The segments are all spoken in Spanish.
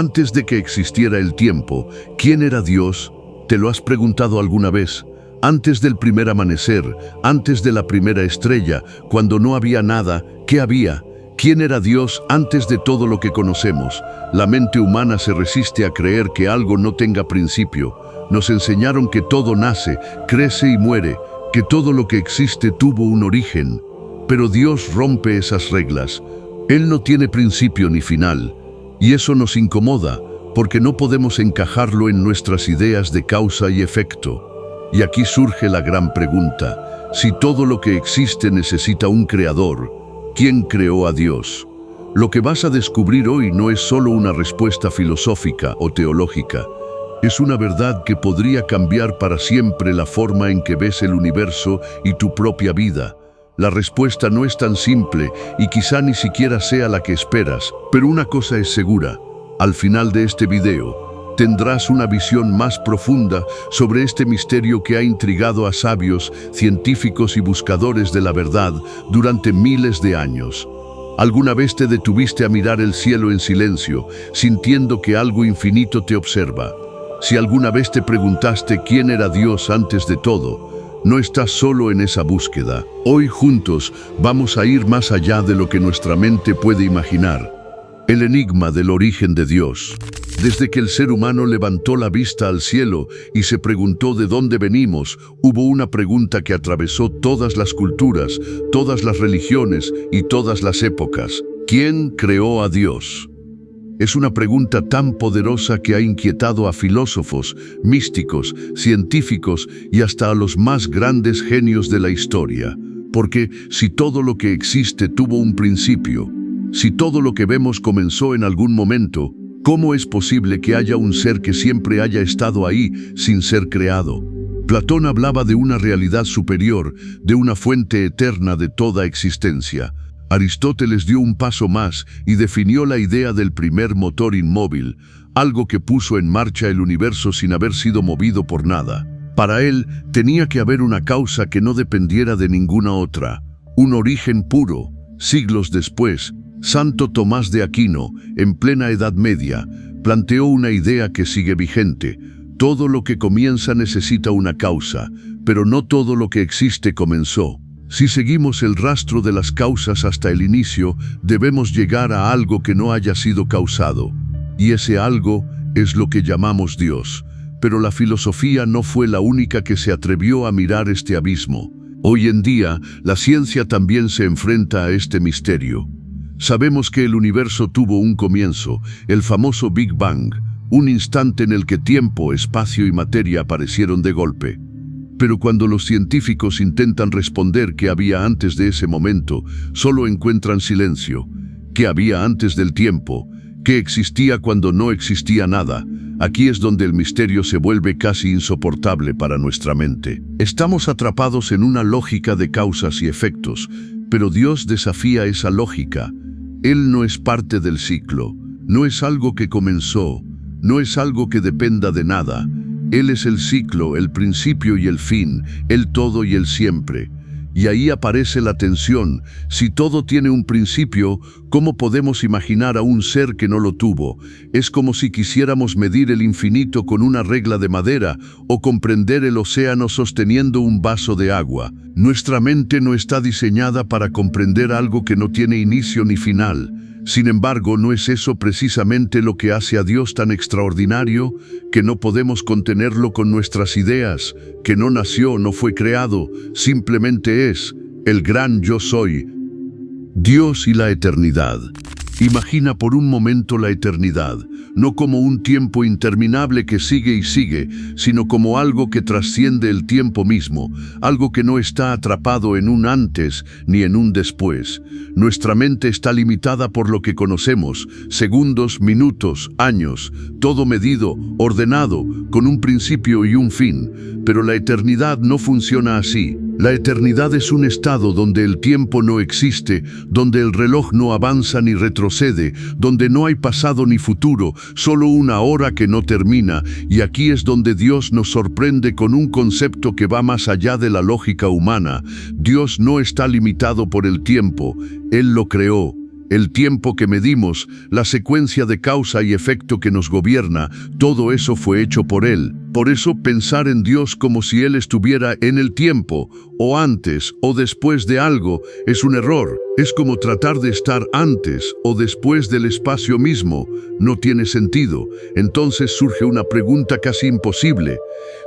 Antes de que existiera el tiempo, ¿quién era Dios? ¿Te lo has preguntado alguna vez? Antes del primer amanecer, antes de la primera estrella, cuando no había nada, ¿qué había? ¿Quién era Dios antes de todo lo que conocemos? La mente humana se resiste a creer que algo no tenga principio. Nos enseñaron que todo nace, crece y muere, que todo lo que existe tuvo un origen. Pero Dios rompe esas reglas. Él no tiene principio ni final. Y eso nos incomoda, porque no podemos encajarlo en nuestras ideas de causa y efecto. Y aquí surge la gran pregunta: si todo lo que existe necesita un creador, ¿quién creó a Dios? Lo que vas a descubrir hoy no es solo una respuesta filosófica o teológica. Es una verdad que podría cambiar para siempre la forma en que ves el universo y tu propia vida. La respuesta no es tan simple y quizá ni siquiera sea la que esperas, pero una cosa es segura: al final de este video tendrás una visión más profunda sobre este misterio que ha intrigado a sabios, científicos y buscadores de la verdad durante miles de años. ¿Alguna vez te detuviste a mirar el cielo en silencio, sintiendo que algo infinito te observa? Si alguna vez te preguntaste quién era Dios antes de todo, no estás solo en esa búsqueda. Hoy juntos vamos a ir más allá de lo que nuestra mente puede imaginar. El enigma del origen de Dios. Desde que el ser humano levantó la vista al cielo y se preguntó de dónde venimos, hubo una pregunta que atravesó todas las culturas, todas las religiones y todas las épocas. ¿Quién creó a Dios? Es una pregunta tan poderosa que ha inquietado a filósofos, místicos, científicos y hasta a los más grandes genios de la historia. Porque si todo lo que existe tuvo un principio, si todo lo que vemos comenzó en algún momento, ¿cómo es posible que haya un ser que siempre haya estado ahí sin ser creado? Platón hablaba de una realidad superior, de una fuente eterna de toda existencia. Aristóteles dio un paso más y definió la idea del primer motor inmóvil, algo que puso en marcha el universo sin haber sido movido por nada. Para él, tenía que haber una causa que no dependiera de ninguna otra, un origen puro. Siglos después, Santo Tomás de Aquino, en plena Edad Media, planteó una idea que sigue vigente: todo lo que comienza necesita una causa, pero no todo lo que existe comenzó. Si seguimos el rastro de las causas hasta el inicio, debemos llegar a algo que no haya sido causado. Y ese algo es lo que llamamos Dios. Pero la filosofía no fue la única que se atrevió a mirar este abismo. Hoy en día, la ciencia también se enfrenta a este misterio. Sabemos que el universo tuvo un comienzo, el famoso Big Bang, un instante en el que tiempo, espacio y materia aparecieron de golpe. Pero cuando los científicos intentan responder qué había antes de ese momento, solo encuentran silencio. ¿Qué había antes del tiempo? ¿Qué existía cuando no existía nada? Aquí es donde el misterio se vuelve casi insoportable para nuestra mente. Estamos atrapados en una lógica de causas y efectos, pero Dios desafía esa lógica. Él no es parte del ciclo, no es algo que comenzó, no es algo que dependa de nada. Él es el ciclo, el principio y el fin, el todo y el siempre. Y ahí aparece la tensión. Si todo tiene un principio, ¿cómo podemos imaginar a un ser que no lo tuvo? Es como si quisiéramos medir el infinito con una regla de madera o comprender el océano sosteniendo un vaso de agua. Nuestra mente no está diseñada para comprender algo que no tiene inicio ni final. Sin embargo, ¿no es eso precisamente lo que hace a Dios tan extraordinario? Que no podemos contenerlo con nuestras ideas, que no nació, no fue creado, simplemente es el gran yo soy. Dios y la eternidad. Imagina por un momento la eternidad, no como un tiempo interminable que sigue y sigue, sino como algo que trasciende el tiempo mismo, algo que no está atrapado en un antes ni en un después. Nuestra mente está limitada por lo que conocemos, segundos, minutos, años, todo medido, ordenado, con un principio y un fin. Pero la eternidad no funciona así. La eternidad es un estado donde el tiempo no existe, donde el reloj no avanza ni retrocede, donde no hay pasado ni futuro, solo una hora que no termina. Y aquí es donde Dios nos sorprende con un concepto que va más allá de la lógica humana. Dios no está limitado por el tiempo, Él lo creó. El tiempo que medimos, la secuencia de causa y efecto que nos gobierna, todo eso fue hecho por Él. Por eso pensar en Dios como si Él estuviera en el tiempo, o antes o después de algo, es un error. Es como tratar de estar antes o después del espacio mismo. No tiene sentido. Entonces surge una pregunta casi imposible.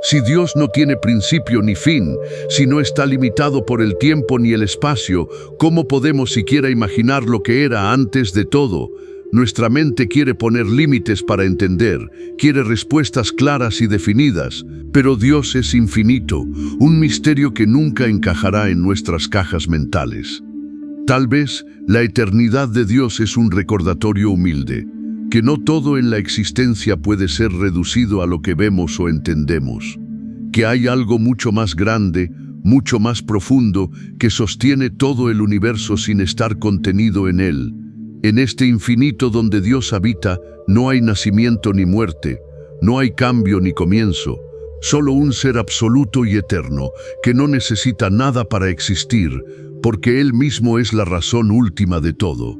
Si Dios no tiene principio ni fin, si no está limitado por el tiempo ni el espacio, ¿cómo podemos siquiera imaginar lo que era antes de todo? Nuestra mente quiere poner límites para entender, quiere respuestas claras y definidas, pero Dios es infinito, un misterio que nunca encajará en nuestras cajas mentales. Tal vez la eternidad de Dios es un recordatorio humilde, que no todo en la existencia puede ser reducido a lo que vemos o entendemos, que hay algo mucho más grande, mucho más profundo, que sostiene todo el universo sin estar contenido en él. En este infinito donde Dios habita, no hay nacimiento ni muerte, no hay cambio ni comienzo, solo un ser absoluto y eterno, que no necesita nada para existir, porque Él mismo es la razón última de todo.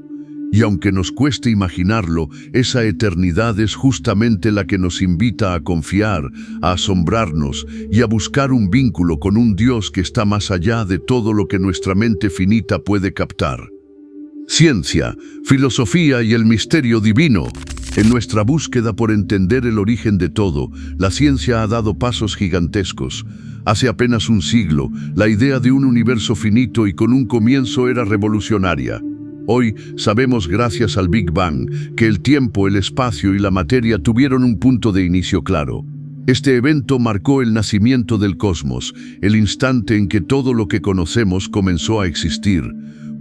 Y aunque nos cueste imaginarlo, esa eternidad es justamente la que nos invita a confiar, a asombrarnos y a buscar un vínculo con un Dios que está más allá de todo lo que nuestra mente finita puede captar. Ciencia, filosofía y el misterio divino. En nuestra búsqueda por entender el origen de todo, la ciencia ha dado pasos gigantescos. Hace apenas un siglo, la idea de un universo finito y con un comienzo era revolucionaria. Hoy sabemos, gracias al Big Bang, que el tiempo, el espacio y la materia tuvieron un punto de inicio claro. Este evento marcó el nacimiento del cosmos, el instante en que todo lo que conocemos comenzó a existir.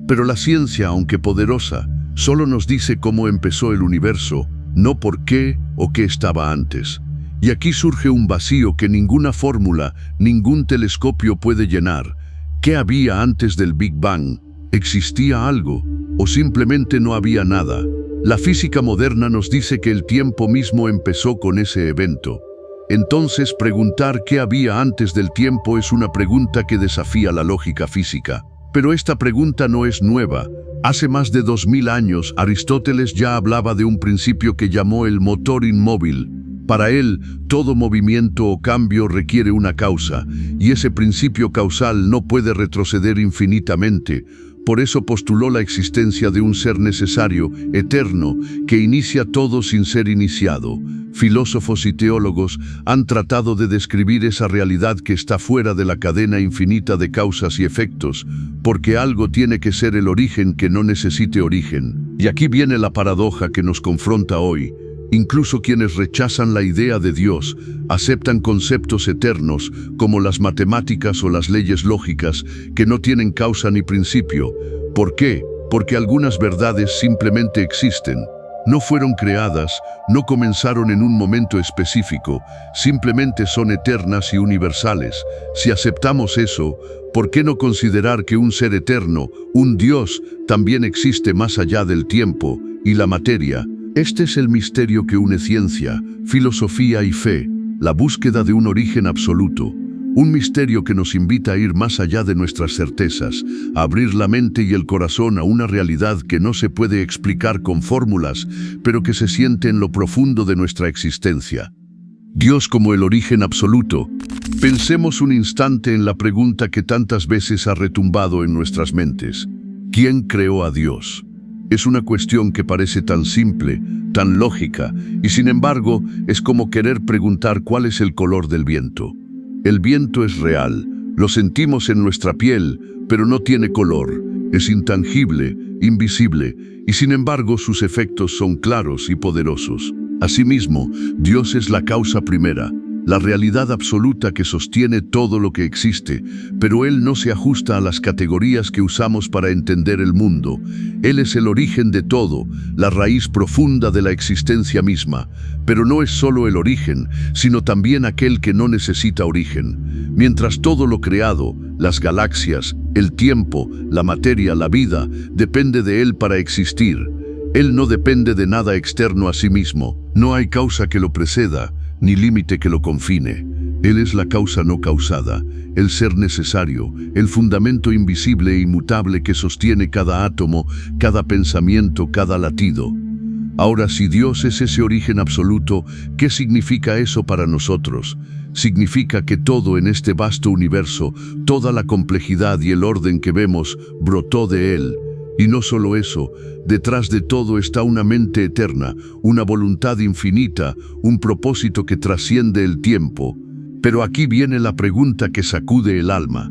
Pero la ciencia, aunque poderosa, solo nos dice cómo empezó el universo, no por qué o qué estaba antes. Y aquí surge un vacío que ninguna fórmula, ningún telescopio puede llenar. ¿Qué había antes del Big Bang? ¿Existía algo? ¿O simplemente no había nada? La física moderna nos dice que el tiempo mismo empezó con ese evento. Entonces, preguntar qué había antes del tiempo es una pregunta que desafía la lógica física. Pero esta pregunta no es nueva. Hace más de 2000 años, Aristóteles ya hablaba de un principio que llamó el motor inmóvil. Para él, todo movimiento o cambio requiere una causa, y ese principio causal no puede retroceder infinitamente. Por eso postuló la existencia de un ser necesario, eterno, que inicia todo sin ser iniciado. Filósofos y teólogos han tratado de describir esa realidad que está fuera de la cadena infinita de causas y efectos, porque algo tiene que ser el origen que no necesite origen. Y aquí viene la paradoja que nos confronta hoy. Incluso quienes rechazan la idea de Dios aceptan conceptos eternos como las matemáticas o las leyes lógicas que no tienen causa ni principio. ¿Por qué? Porque algunas verdades simplemente existen. No fueron creadas, no comenzaron en un momento específico, simplemente son eternas y universales. Si aceptamos eso, ¿por qué no considerar que un ser eterno, un Dios, también existe más allá del tiempo y la materia? Este es el misterio que une ciencia, filosofía y fe, la búsqueda de un origen absoluto. Un misterio que nos invita a ir más allá de nuestras certezas, a abrir la mente y el corazón a una realidad que no se puede explicar con fórmulas, pero que se siente en lo profundo de nuestra existencia. Dios como el origen absoluto. Pensemos un instante en la pregunta que tantas veces ha retumbado en nuestras mentes. ¿Quién creó a Dios? Es una cuestión que parece tan simple, tan lógica, y sin embargo es como querer preguntar cuál es el color del viento. El viento es real, lo sentimos en nuestra piel, pero no tiene color, es intangible, invisible, y sin embargo sus efectos son claros y poderosos. Asimismo, Dios es la causa primera, la realidad absoluta que sostiene todo lo que existe, pero Él no se ajusta a las categorías que usamos para entender el mundo. Él es el origen de todo, la raíz profunda de la existencia misma, pero no es solo el origen, sino también aquel que no necesita origen. Mientras todo lo creado, las galaxias, el tiempo, la materia, la vida, depende de Él para existir. Él no depende de nada externo a sí mismo, no hay causa que lo preceda, ni límite que lo confine. Él es la causa no causada, el ser necesario, el fundamento invisible e inmutable que sostiene cada átomo, cada pensamiento, cada latido. Ahora, si Dios es ese origen absoluto, ¿qué significa eso para nosotros? Significa que todo en este vasto universo, toda la complejidad y el orden que vemos, brotó de Él. Y no solo eso, detrás de todo está una mente eterna, una voluntad infinita, un propósito que trasciende el tiempo. Pero aquí viene la pregunta que sacude el alma.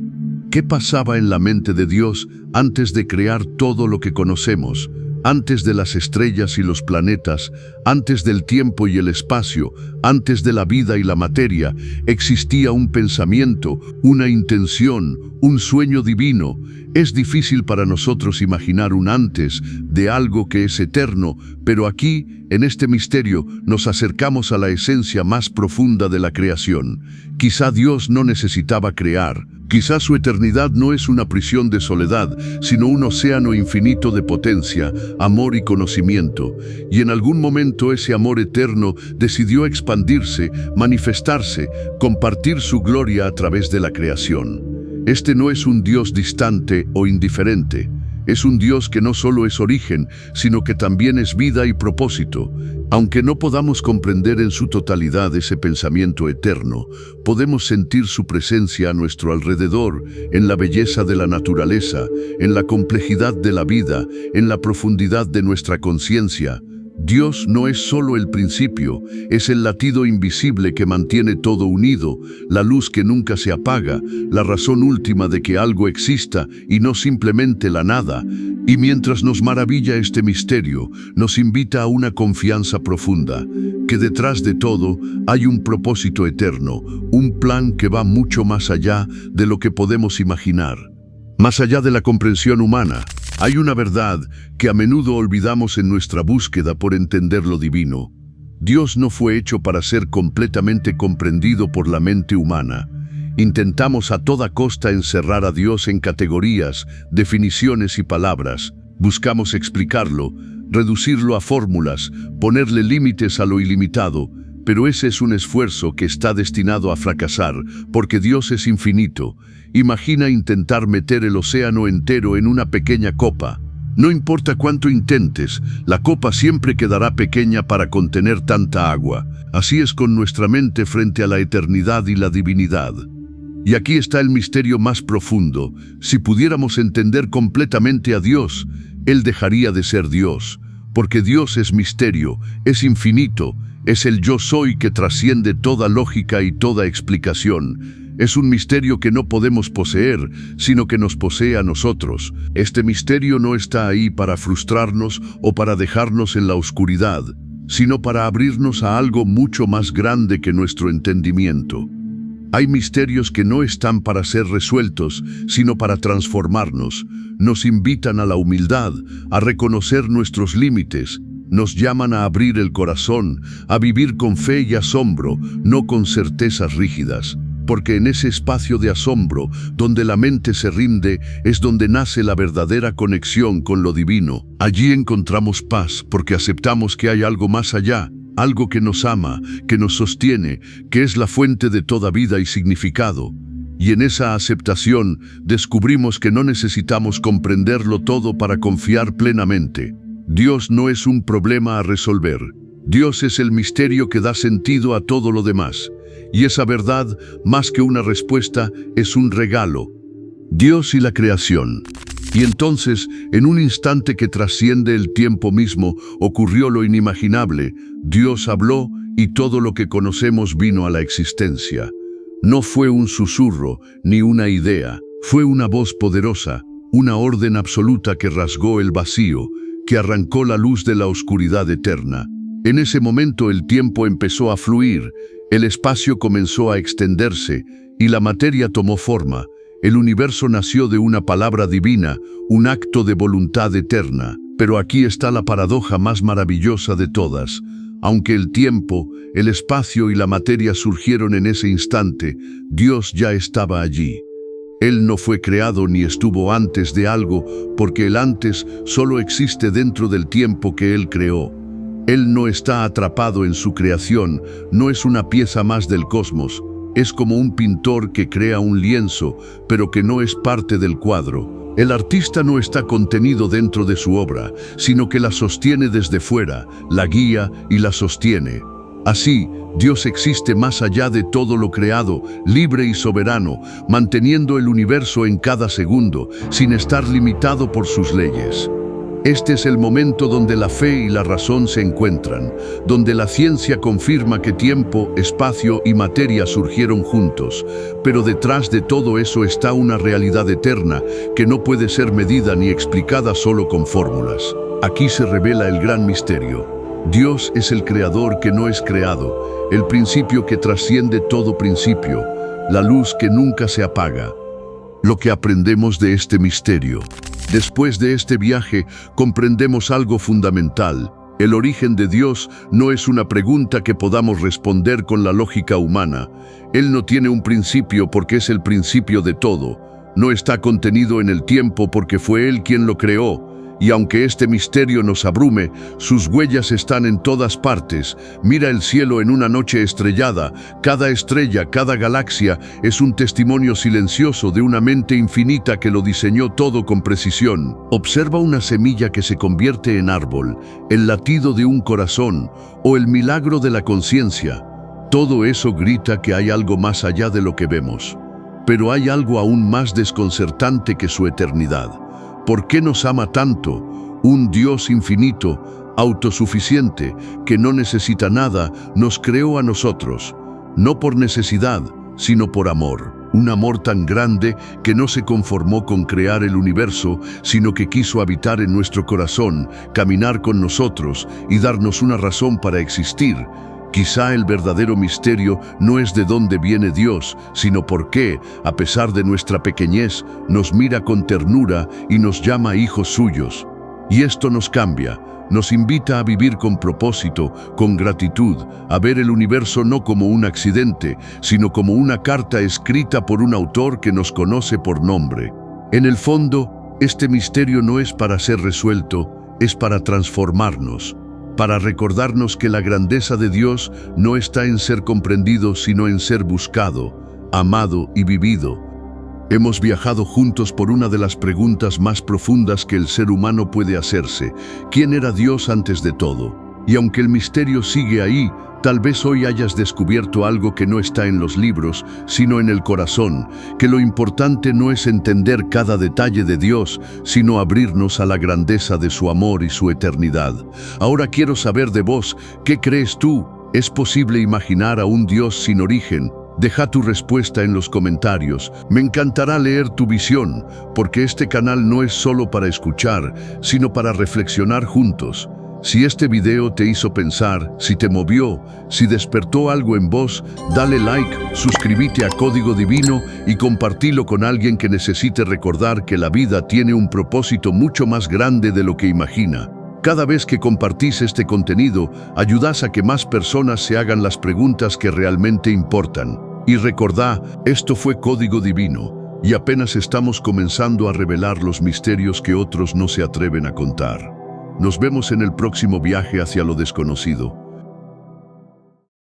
¿Qué pasaba en la mente de Dios antes de crear todo lo que conocemos? Antes de las estrellas y los planetas, antes del tiempo y el espacio, antes de la vida y la materia, existía un pensamiento, una intención, un sueño divino. Es difícil para nosotros imaginar un antes de algo que es eterno, pero aquí, en este misterio, nos acercamos a la esencia más profunda de la creación. Quizá Dios no necesitaba crear. Quizá su eternidad no es una prisión de soledad, sino un océano infinito de potencia, amor y conocimiento. Y en algún momento ese amor eterno decidió expandirse, manifestarse, compartir su gloria a través de la creación. Este no es un Dios distante o indiferente. Es un Dios que no solo es origen, sino que también es vida y propósito. Aunque no podamos comprender en su totalidad ese pensamiento eterno, podemos sentir su presencia a nuestro alrededor, en la belleza de la naturaleza, en la complejidad de la vida, en la profundidad de nuestra conciencia. Dios no es solo el principio, es el latido invisible que mantiene todo unido, la luz que nunca se apaga, la razón última de que algo exista y no simplemente la nada. Y mientras nos maravilla este misterio, nos invita a una confianza profunda, que detrás de todo hay un propósito eterno, un plan que va mucho más allá de lo que podemos imaginar. Más allá de la comprensión humana, hay una verdad que a menudo olvidamos en nuestra búsqueda por entender lo divino. Dios no fue hecho para ser completamente comprendido por la mente humana. Intentamos a toda costa encerrar a Dios en categorías, definiciones y palabras. Buscamos explicarlo, reducirlo a fórmulas, ponerle límites a lo ilimitado, pero ese es un esfuerzo que está destinado a fracasar, porque Dios es infinito. Imagina intentar meter el océano entero en una pequeña copa. No importa cuánto intentes, la copa siempre quedará pequeña para contener tanta agua. Así es con nuestra mente frente a la eternidad y la divinidad. Y aquí está el misterio más profundo. Si pudiéramos entender completamente a Dios, Él dejaría de ser Dios, porque Dios es misterio, es infinito, es el yo soy que trasciende toda lógica y toda explicación. Es un misterio que no podemos poseer, sino que nos posee a nosotros. Este misterio no está ahí para frustrarnos o para dejarnos en la oscuridad, sino para abrirnos a algo mucho más grande que nuestro entendimiento. Hay misterios que no están para ser resueltos, sino para transformarnos. Nos invitan a la humildad, a reconocer nuestros límites. Nos llaman a abrir el corazón, a vivir con fe y asombro, no con certezas rígidas. Porque en ese espacio de asombro, donde la mente se rinde, es donde nace la verdadera conexión con lo divino. Allí encontramos paz, porque aceptamos que hay algo más allá, algo que nos ama, que nos sostiene, que es la fuente de toda vida y significado. Y en esa aceptación descubrimos que no necesitamos comprenderlo todo para confiar plenamente. Dios no es un problema a resolver. Dios es el misterio que da sentido a todo lo demás. Y esa verdad, más que una respuesta, es un regalo. Dios y la creación. Y entonces, en un instante que trasciende el tiempo mismo, ocurrió lo inimaginable. Dios habló y todo lo que conocemos vino a la existencia. No fue un susurro ni una idea, fue una voz poderosa, una orden absoluta que rasgó el vacío, que arrancó la luz de la oscuridad eterna. En ese momento el tiempo empezó a fluir, el espacio comenzó a extenderse y la materia tomó forma. El universo nació de una palabra divina, un acto de voluntad eterna. Pero aquí está la paradoja más maravillosa de todas. Aunque el tiempo, el espacio y la materia surgieron en ese instante, Dios ya estaba allí. Él no fue creado ni estuvo antes de algo, porque el antes solo existe dentro del tiempo que Él creó. Él no está atrapado en su creación, no es una pieza más del cosmos. Es como un pintor que crea un lienzo, pero que no es parte del cuadro. El artista no está contenido dentro de su obra, sino que la sostiene desde fuera, la guía y la sostiene. Así, Dios existe más allá de todo lo creado, libre y soberano, manteniendo el universo en cada segundo, sin estar limitado por sus leyes. Este es el momento donde la fe y la razón se encuentran, donde la ciencia confirma que tiempo, espacio y materia surgieron juntos, pero detrás de todo eso está una realidad eterna que no puede ser medida ni explicada solo con fórmulas. Aquí se revela el gran misterio. Dios es el creador que no es creado, el principio que trasciende todo principio, la luz que nunca se apaga. Lo que aprendemos de este misterio. Después de este viaje, comprendemos algo fundamental. El origen de Dios no es una pregunta que podamos responder con la lógica humana. Él no tiene un principio porque es el principio de todo. No está contenido en el tiempo porque fue Él quien lo creó. Y aunque este misterio nos abrume, sus huellas están en todas partes. Mira el cielo en una noche estrellada. Cada estrella, cada galaxia es un testimonio silencioso de una mente infinita que lo diseñó todo con precisión. Observa una semilla que se convierte en árbol, el latido de un corazón o el milagro de la conciencia. Todo eso grita que hay algo más allá de lo que vemos. Pero hay algo aún más desconcertante que su eternidad. ¿Por qué nos ama tanto? Un Dios infinito, autosuficiente, que no necesita nada, nos creó a nosotros, no por necesidad, sino por amor. Un amor tan grande que no se conformó con crear el universo, sino que quiso habitar en nuestro corazón, caminar con nosotros y darnos una razón para existir. Quizá el verdadero misterio no es de dónde viene Dios, sino por qué, a pesar de nuestra pequeñez, nos mira con ternura y nos llama hijos suyos. Y esto nos cambia, nos invita a vivir con propósito, con gratitud, a ver el universo no como un accidente, sino como una carta escrita por un autor que nos conoce por nombre. En el fondo, este misterio no es para ser resuelto, es para transformarnos. Para recordarnos que la grandeza de Dios no está en ser comprendido, sino en ser buscado, amado y vivido. Hemos viajado juntos por una de las preguntas más profundas que el ser humano puede hacerse. ¿Quién era Dios antes de todo? Y aunque el misterio sigue ahí, tal vez hoy hayas descubierto algo que no está en los libros, sino en el corazón, que lo importante no es entender cada detalle de Dios, sino abrirnos a la grandeza de su amor y su eternidad. Ahora quiero saber de vos, ¿qué crees tú? ¿Es posible imaginar a un Dios sin origen? Deja tu respuesta en los comentarios. Me encantará leer tu visión, porque este canal no es solo para escuchar, sino para reflexionar juntos. Si este video te hizo pensar, si te movió, si despertó algo en vos, dale like, suscríbete a Código Divino y compartilo con alguien que necesite recordar que la vida tiene un propósito mucho más grande de lo que imagina. Cada vez que compartís este contenido, ayudás a que más personas se hagan las preguntas que realmente importan. Y recordá, esto fue Código Divino, y apenas estamos comenzando a revelar los misterios que otros no se atreven a contar. Nos vemos en el próximo viaje hacia lo desconocido.